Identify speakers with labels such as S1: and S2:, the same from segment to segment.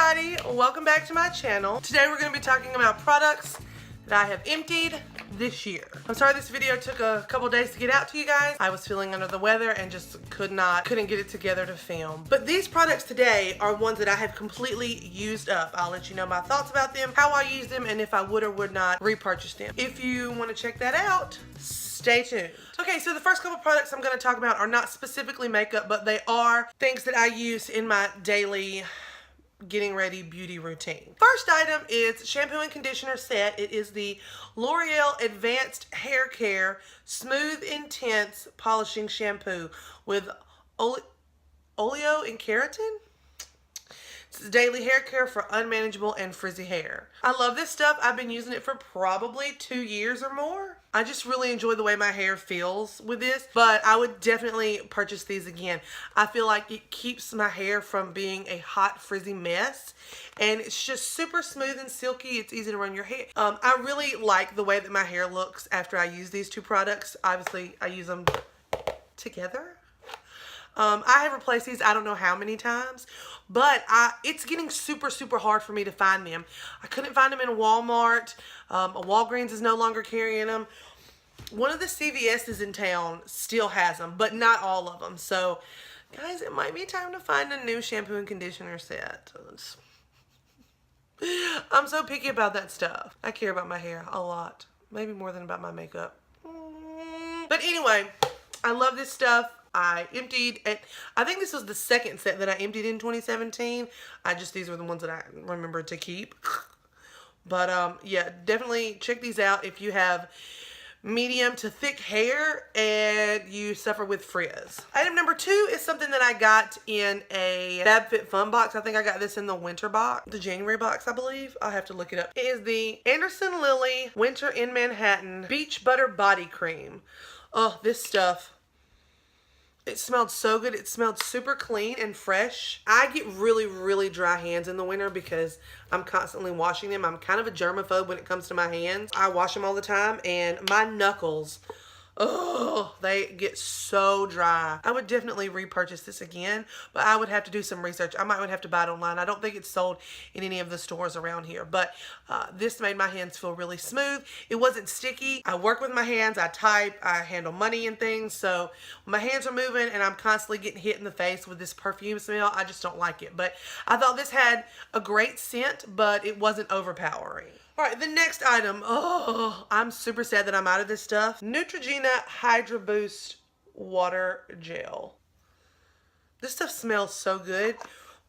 S1: everybody, welcome back to my channel. Today we're going to be talking about products that I have emptied this year. I'm sorry this video took a couple days to get out to you guys. I was feeling under the weather and just couldn't get it together to film. But these products today are ones that I have completely used up. I'll let you know my thoughts about them, how I use them, and if I would or would not repurchase them. If you want to check that out, stay tuned. Okay, so the first couple products I'm going to talk about are not specifically makeup, but they are things that I use in my daily getting ready beauty routine. First item is shampoo and conditioner set. It is the L'Oreal Advanced Hair Care Smooth Intense Polishing Shampoo with oleo and keratin. It's daily hair care for unmanageable and frizzy hair. I love this stuff. I've been using it for probably 2 years or more. I just really enjoy the way my hair feels with this, but I would definitely purchase these again. I feel like it keeps my hair from being a hot, frizzy mess, and it's just super smooth and silky. It's easy to run your hair. I really like the way that my hair looks after I use these two products. Obviously, I use them together. I have replaced these I don't know how many times, but it's getting super hard for me to find them. I couldn't find them in Walmart. Walgreens is no longer carrying them. One of the CVS's in town still has them, but not all of them. So, guys, it might be time to find a new shampoo and conditioner set. I'm so picky about that stuff. I care about my hair a lot. Maybe more than about my makeup. But anyway, I love this stuff. I emptied it. I think this was the second set that I emptied in 2017. These were the ones that I remembered to keep. But yeah, definitely check these out if you have medium to thick hair and you suffer with frizz. Item number 2 is something that I got in a FabFitFun box. I think I got this in the winter box, the January box, I believe. I'll have to look it up. It is the Anderson Lily Winter in Manhattan Beach Butter Body Cream. Oh, this stuff. It smelled so good. It smelled super clean and fresh. I get really dry hands in the winter because I'm constantly washing them. I'm kind of a germaphobe when it comes to my hands. I wash them all the time and my knuckles, oh, they get so dry. I would definitely repurchase this again, but I would have to do some research. I might have to buy it online. I don't think it's sold in any of the stores around here, but this made my hands feel really smooth. It wasn't sticky. I work with my hands. I type. I handle money and things, so when my hands are moving and I'm constantly getting hit in the face with this perfume smell, I just don't like it. But I thought this had a great scent, but it wasn't overpowering. Alright, the next item. Oh, I'm super sad that I'm out of this stuff. Neutrogena Hydra Boost Water Gel. This stuff smells so good,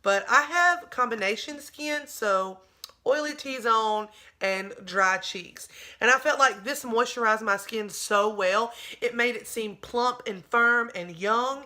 S1: but I have combination skin, so oily T-zone and dry cheeks. And I felt like this moisturized my skin so well. It made it seem plump and firm and young,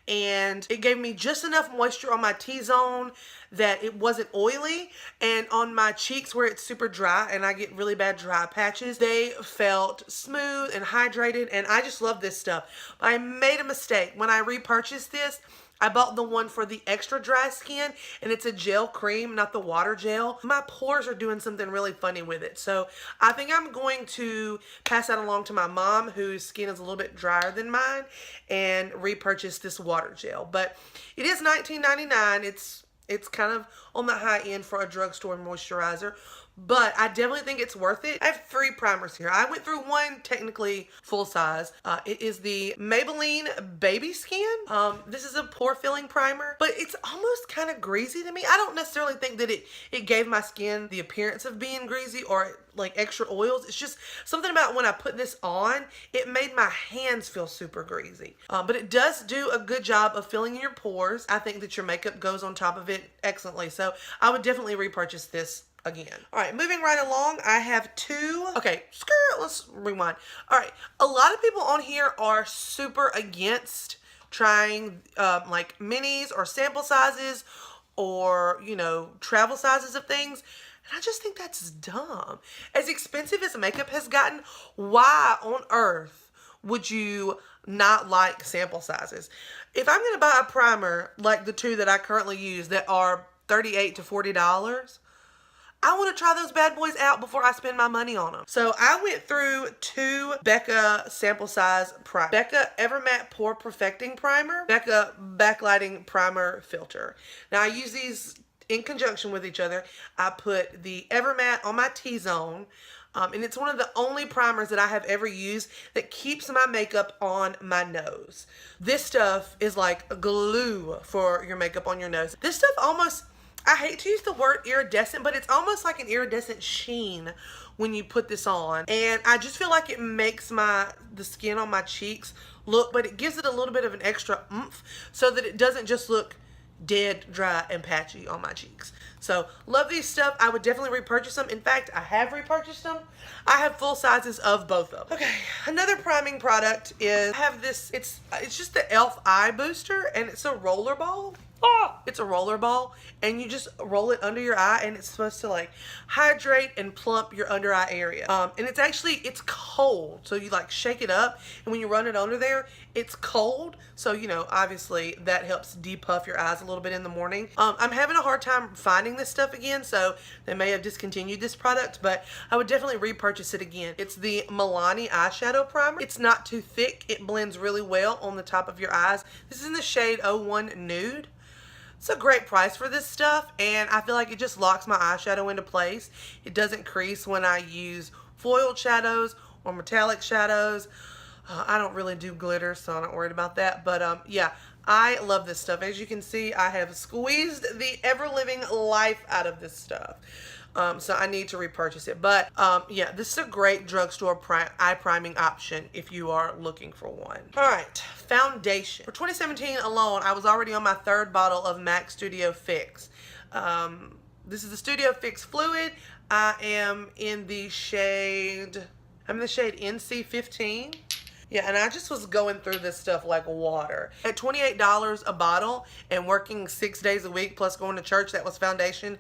S1: and it gave me just enough moisture on my T-zone that it wasn't oily, and on my cheeks where it's super dry and I get really bad dry patches, they felt smooth and hydrated, and I just love this stuff. I made a mistake. When I repurchased this, I bought the one for the extra dry skin, and it's a gel cream, not the water gel. My pores are doing something really funny with it, so I think I'm going to pass that along to my mom, whose skin is a little bit drier than mine, and repurchase this water gel. But it is $19.99. It's kind of on the high end for a drugstore moisturizer, but I definitely think it's worth it. I have 3 primers here. I went through one technically full size. It is the Maybelline Baby Skin. This is a pore filling primer, but it's almost kind of greasy to me. I don't necessarily think that it gave my skin the appearance of being greasy or like extra oils. It's just something about when I put this on, it made my hands feel super greasy. But it does do a good job of filling in your pores. I think that your makeup goes on top of it excellently. So I would definitely repurchase this again. All right, moving right along, I have 2. Okay, let's rewind. All right, a lot of people on here are super against trying like minis or sample sizes or, you know, travel sizes of things. And I just think that's dumb. As expensive as makeup has gotten, why on earth would you not like sample sizes? If I'm going to buy a primer like the 2 that I currently use that are $38 to $40, I want to try those bad boys out before I spend my money on them. So I went through 2 Becca sample size primer. Becca Evermatte Pore Perfecting Primer. Becca Backlighting Primer Filter. Now I use these in conjunction with each other, I put the Evermatte on my T-zone. And it's one of the only primers that I have ever used that keeps my makeup on my nose. This stuff is like glue for your makeup on your nose. This stuff almost, I hate to use the word iridescent, but it's almost like an iridescent sheen when you put this on. And I just feel like it makes the skin on my cheeks look, but it gives it a little bit of an extra oomph so that it doesn't just look dead, dry, and patchy on my cheeks. So, love these stuff. I would definitely repurchase them. In fact, I have repurchased them. I have full sizes of both of them. Okay, another priming product is, I have this, it's just the e.l.f. eye booster, and it's a roller ball. It's a roller ball, and you just roll it under your eye, and it's supposed to like hydrate and plump your under eye area. And it's cold, so you like shake it up, and when you run it under there, it's cold. So, you know, obviously that helps depuff your eyes a little bit in the morning. I'm having a hard time finding this stuff again, so they may have discontinued this product, but I would definitely repurchase it again. It's the Milani eyeshadow primer. It's not too thick. It blends really well on the top of your eyes. This is in the shade 01 Nude. It's a great price for this stuff, and I feel like it just locks my eyeshadow into place. It doesn't crease when I use foiled shadows or metallic shadows. I don't really do glitter, so I'm not worried about that. But yeah, I love this stuff. As you can see, I have squeezed the ever-living life out of this stuff. So I need to repurchase it. But yeah, this is a great drugstore eye priming option if you are looking for one. Alright, foundation. For 2017 alone, I was already on my third bottle of MAC Studio Fix. This is the Studio Fix Fluid. I am in the shade NC15. Yeah, and I just was going through this stuff like water. At $28 a bottle and working 6 days a week plus going to church, that was foundation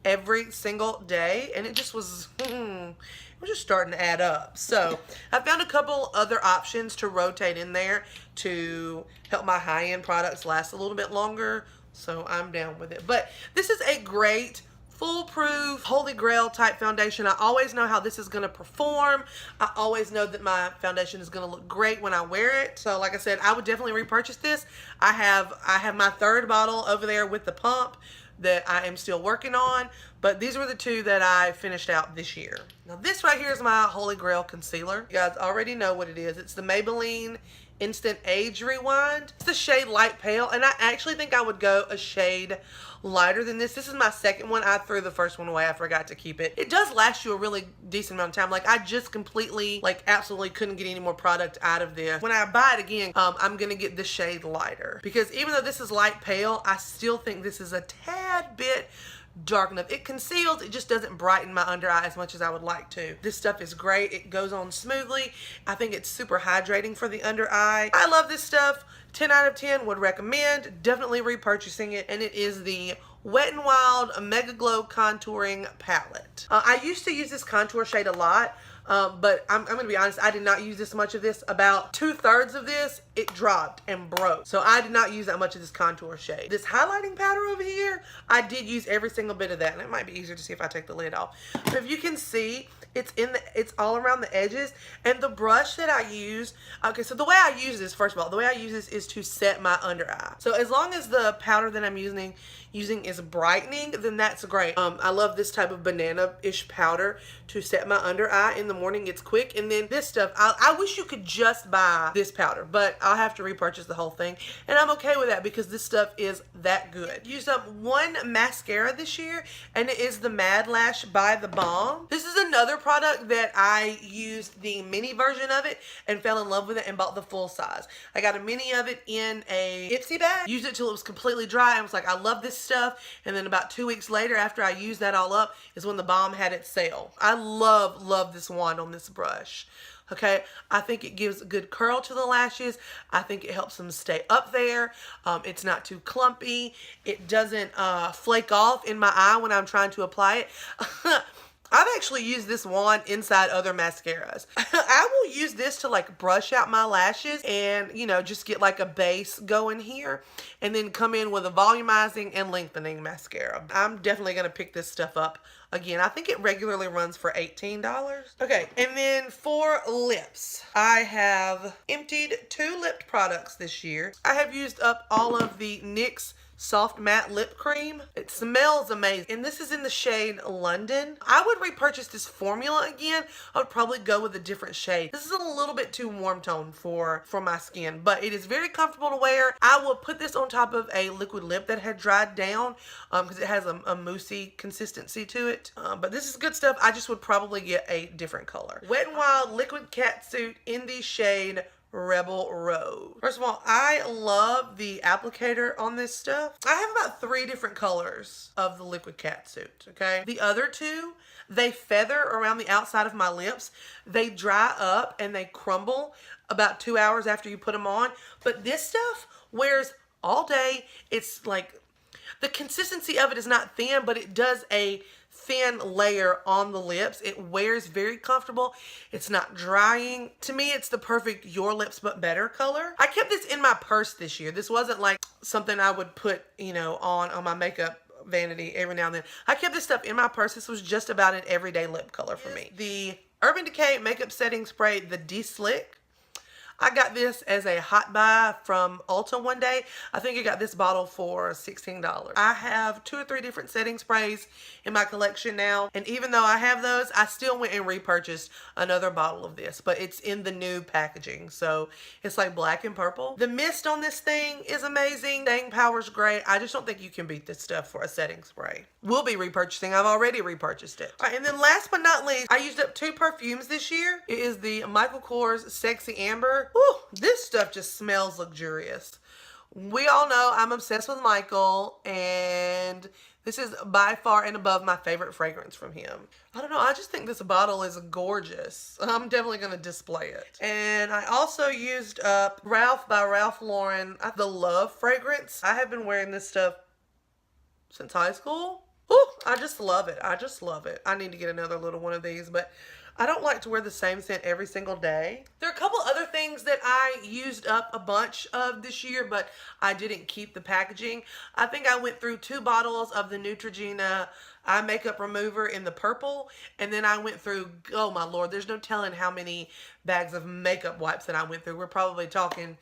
S1: every single day, and it just was it was just starting to add up. So I found a couple other options to rotate in there to help my high-end products last a little bit longer, so I'm down with it. But this is a great foolproof holy grail type foundation. I always know how this is going to perform. I always know that my foundation is going to look great when I wear it. So like I said, I would definitely repurchase this. I have my third bottle over there with the pump that I am still working on, but these were the two that I finished out this year. Now this right here is my holy grail concealer. You guys already know what it is. It's the Maybelline Instant Age Rewind. It's the shade Light Pale, and I actually think I would go a shade lighter than this. This is my second one. I threw the first one away. I forgot to keep it. It does last you a really decent amount of time. Like, I just completely, like, absolutely couldn't get any more product out of this. When I buy it again, I'm gonna get the shade lighter, because even though this is light pale, I still think this is a tad bit dark enough. It conceals, it just doesn't brighten my under eye as much as I would like to. This stuff is great. It goes on smoothly. I think it's super hydrating for the under eye. I love this stuff. 10 out of 10 would recommend. Definitely repurchasing it. And it is the Wet n Wild Mega Glow Contouring Palette. I used to use this contour shade a lot. But I'm going to be honest, I did not use this much of this. About 2/3 of this, it dropped and broke. So I did not use that much of this contour shade. This highlighting powder over here, I did use every single bit of that. And it might be easier to see if I take the lid off. But if you can see, it's all around the edges. And the brush that I use, okay, so the way I use this, first of all, the way I use this is to set my under eye. So as long as the powder that I'm using is brightening, then that's great. I love this type of banana-ish powder to set my under eye in the morning. It's quick. And then this stuff, I wish you could just buy this powder, but I'll have to repurchase the whole thing. And I'm okay with that because this stuff is that good. Used up one mascara this year, and it is the Mad Lash by The Balm. This is another product that I used the mini version of it and fell in love with it and bought the full size. I got a mini of it in a Ipsy bag, used it till it was completely dry, and was like, I love this stuff. And then about 2 weeks later, after I used that all up, is when The Balm had its sale. I love this wand on this brush. Okay, I think it gives a good curl to the lashes. I think it helps them stay up there. It's not too clumpy. It doesn't flake off in my eye when I'm trying to apply it. I've actually used this wand inside other mascaras. I will use this to like brush out my lashes and, you know, just get like a base going here and then come in with a volumizing and lengthening mascara. I'm definitely going to pick this stuff up again. I think it regularly runs for $18. Okay, and then for lips, I have emptied 2 lip products this year. I have used up all of the NYX Soft Matte Lip Cream. It smells amazing. And this is in the shade London. I would repurchase this formula again. I would probably go with a different shade. This is a little bit too warm tone for my skin, but it is very comfortable to wear. I will put this on top of a liquid lip that had dried down because it has a moussey consistency to it. But this is good stuff. I just would probably get a different color. Wet n Wild Liquid Catsuit in the shade Rebel Rose. First of all, I love the applicator on this stuff. I have about 3 different colors of the liquid catsuit, okay? The other 2, they feather around the outside of my lips. They dry up and they crumble about 2 hours after you put them on. But this stuff wears all day. It's like, the consistency of it is not thin, but it does a thin layer on the lips. It wears very comfortable. It's not drying. To me, it's the perfect Your Lips But Better color. I kept this in my purse this year. This wasn't like something I would put, you know, on my makeup vanity every now and then. I kept this stuff in my purse. This was just about an everyday lip color for me. The Urban Decay Makeup Setting Spray, the De-Slick. I got this as a hot buy from Ulta one day. I think I got this bottle for $16. I have 2 or 3 different setting sprays in my collection now. And even though I have those, I still went and repurchased another bottle of this. But it's in the new packaging. So it's like black and purple. The mist on this thing is amazing. Staying power's great. I just don't think you can beat this stuff for a setting spray. We'll be repurchasing. I've already repurchased it. All right, and then last but not least, I used up 2 perfumes this year. It is the Michael Kors Sexy Amber. Whew, this stuff just smells luxurious. We all know I'm obsessed with Michael, and this is by far and above my favorite fragrance from him. I don't know, I just think this bottle is gorgeous. I'm definitely going to display it. And I also used up Ralph by Ralph Lauren, the Love fragrance. I have been wearing this stuff since high school. Ooh, I just love it. I just love it. I need to get another little one of these, but I don't like to wear the same scent every single day. There are a couple other things that I used up a bunch of this year, but I didn't keep the packaging. I think I went through 2 bottles of the Neutrogena eye makeup remover in the purple, and then I went through, oh my lord, there's no telling how many bags of makeup wipes that I went through. We're probably talking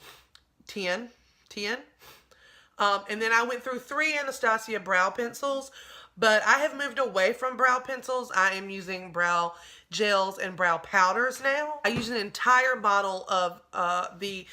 S1: 10. And then I went through 3 Anastasia brow pencils, but I have moved away from brow pencils. I am using brow gels and brow powders now. I use an entire bottle of the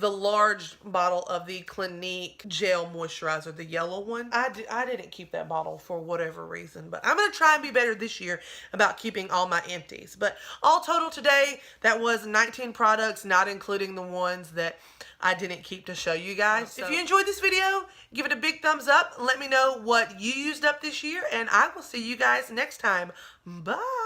S1: large bottle of the Clinique gel moisturizer, the yellow one. I didn't keep that bottle for whatever reason, but I'm going to try and be better this year about keeping all my empties. But all total today, that was 19 products, not including the ones that I didn't keep to show you guys. So if you enjoyed this video, give it a big thumbs up. Let me know what you used up this year, and I will see you guys next time. Bye.